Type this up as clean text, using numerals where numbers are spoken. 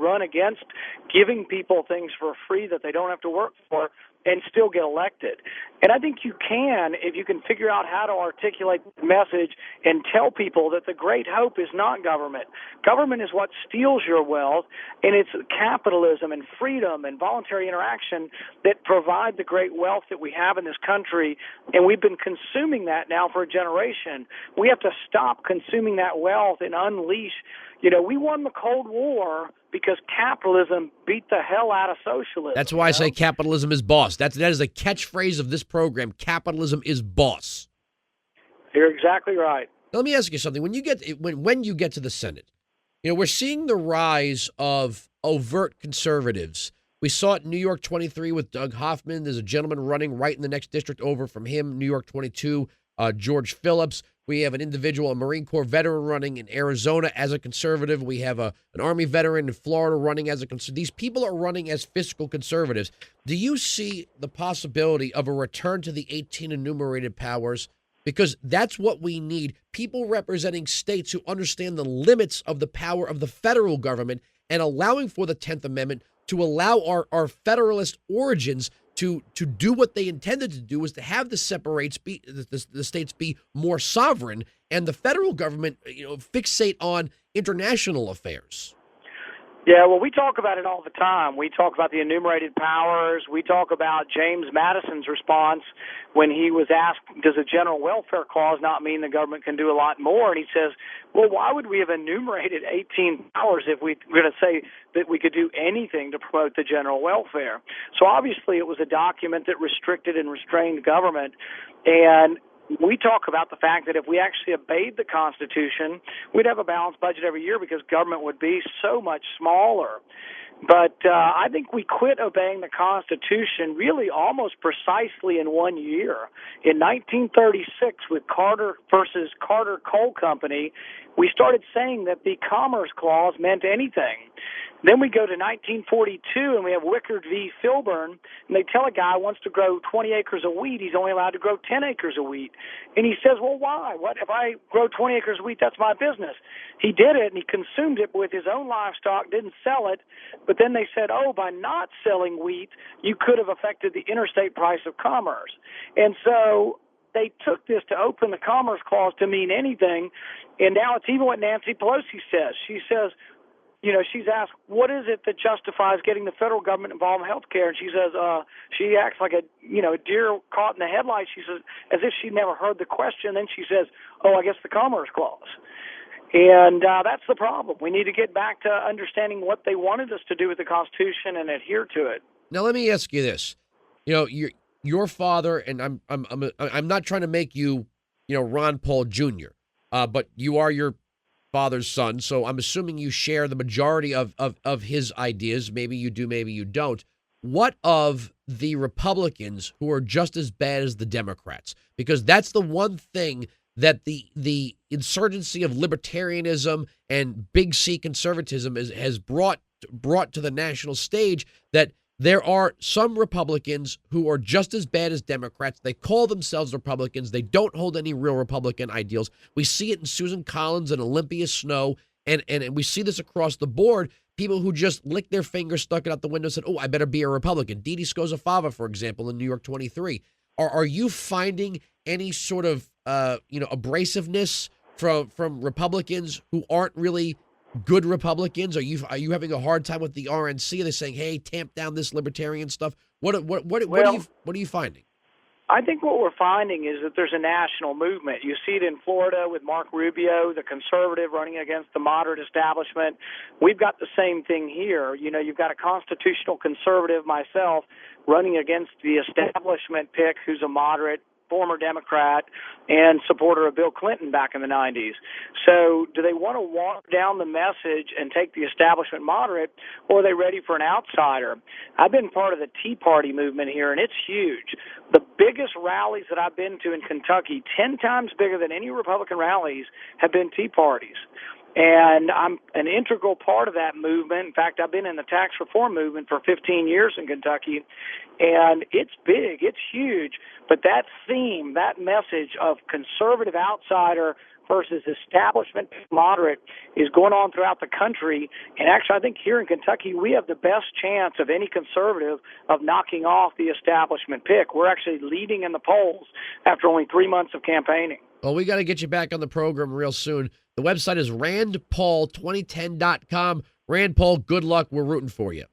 run against giving people things for free that they don't have to work for and still get elected. And I think you can if you can figure out how to articulate the message and tell people that the great hope is not government. Government is what steals your wealth, and it's capitalism and freedom and voluntary interaction that provide the great wealth that we have in this country, and we've been consuming that now for a generation. We have to stop consuming that wealth and unleash. We won the Cold War because capitalism beat the hell out of socialism. That's why I say capitalism is boss. That is a catchphrase of this program. Capitalism is boss. You're exactly right. Now, let me ask you something. When you get to the Senate, we're seeing the rise of overt conservatives. We saw it in New York 23 with Doug Hoffman. There's a gentleman running right in the next district over from him, New York 22, George Phillips. We have an individual, a Marine Corps veteran running in Arizona as a conservative. We have an Army veteran in Florida running as a conservative. These people are running as fiscal conservatives. Do you see the possibility of a return to the 18 enumerated powers? Because that's what we need. People representing states who understand the limits of the power of the federal government and allowing for the 10th Amendment to allow our federalist origins to do what they intended to do, is to have the states be more sovereign and the federal government fixate on international affairs. Yeah, well, we talk about it all the time. We talk about the enumerated powers. We talk about James Madison's response when he was asked, does a general welfare clause not mean the government can do a lot more? And he says, well, why would we have enumerated 18 powers if we were going to say that we could do anything to promote the general welfare? So obviously it was a document that restricted and restrained government. And we talk about the fact that if we actually obeyed the Constitution, we'd have a balanced budget every year because government would be so much smaller. But I think we quit obeying the Constitution really almost precisely in 1 year. In 1936, with Carter versus Carter Coal Company, we started saying that the Commerce Clause meant anything. Then we go to 1942, and we have Wickard v. Filburn, and they tell a guy who wants to grow 20 acres of wheat, he's only allowed to grow 10 acres of wheat. And he says, well, why? What if I grow 20 acres of wheat? That's my business. He did it, and he consumed it with his own livestock, didn't sell it. But then they said, oh, by not selling wheat, you could have affected the interstate price of commerce. And so they took this to open the Commerce Clause to mean anything, and now it's even what Nancy Pelosi says. She says, she's asked, what is it that justifies getting the federal government involved in health care? And she says, she acts like a deer caught in the headlights. She says, as if she never heard the question. Then she says, oh, I guess the Commerce Clause. And that's the problem. We need to get back to understanding what they wanted us to do with the Constitution and adhere to it. Now, let me ask you this. Your father, and I'm not trying to make you, Ron Paul Jr., but you are your father's son, so I'm assuming you share the majority of his ideas. Maybe you do, maybe you don't. What of the Republicans who are just as bad as the Democrats? Because that's the one thing that the insurgency of libertarianism and big C conservatism has brought to the national stage, that there are some Republicans who are just as bad as Democrats. They call themselves Republicans. They don't hold any real Republican ideals. We see it in Susan Collins and Olympia Snow, and we see this across the board. People who just licked their fingers, stuck it out the window, and said, oh, I better be a Republican. Didi Scozzafava, for example, in New York 23. Are you finding any sort of abrasiveness from Republicans who aren't really good Republicans? Are you having a hard time with the RNC? Are they saying, hey, tamp down this libertarian stuff? What are you finding? I think what we're finding is that there's a national movement. You see it in Florida with Mark Rubio, the conservative, running against the moderate establishment. We've got the same thing here. You've got a constitutional conservative, myself, running against the establishment pick who's a moderate, former Democrat and supporter of Bill Clinton back in the 90s. So do they want to walk down the message and take the establishment moderate, or are they ready for an outsider? I've been part of the Tea Party movement here, and it's huge. The biggest rallies that I've been to in Kentucky, 10 times bigger than any Republican rallies, have been Tea Parties. And I'm an integral part of that movement. In fact, I've been in the tax reform movement for 15 years in Kentucky, and it's big, it's huge. But that theme, that message of conservative outsider versus establishment moderate is going on throughout the country. And actually, I think here in Kentucky, we have the best chance of any conservative of knocking off the establishment pick. We're actually leading in the polls after only 3 months of campaigning. Well, we got to get you back on the program real soon. The website is randpaul2010.com. Rand Paul, good luck. We're rooting for you.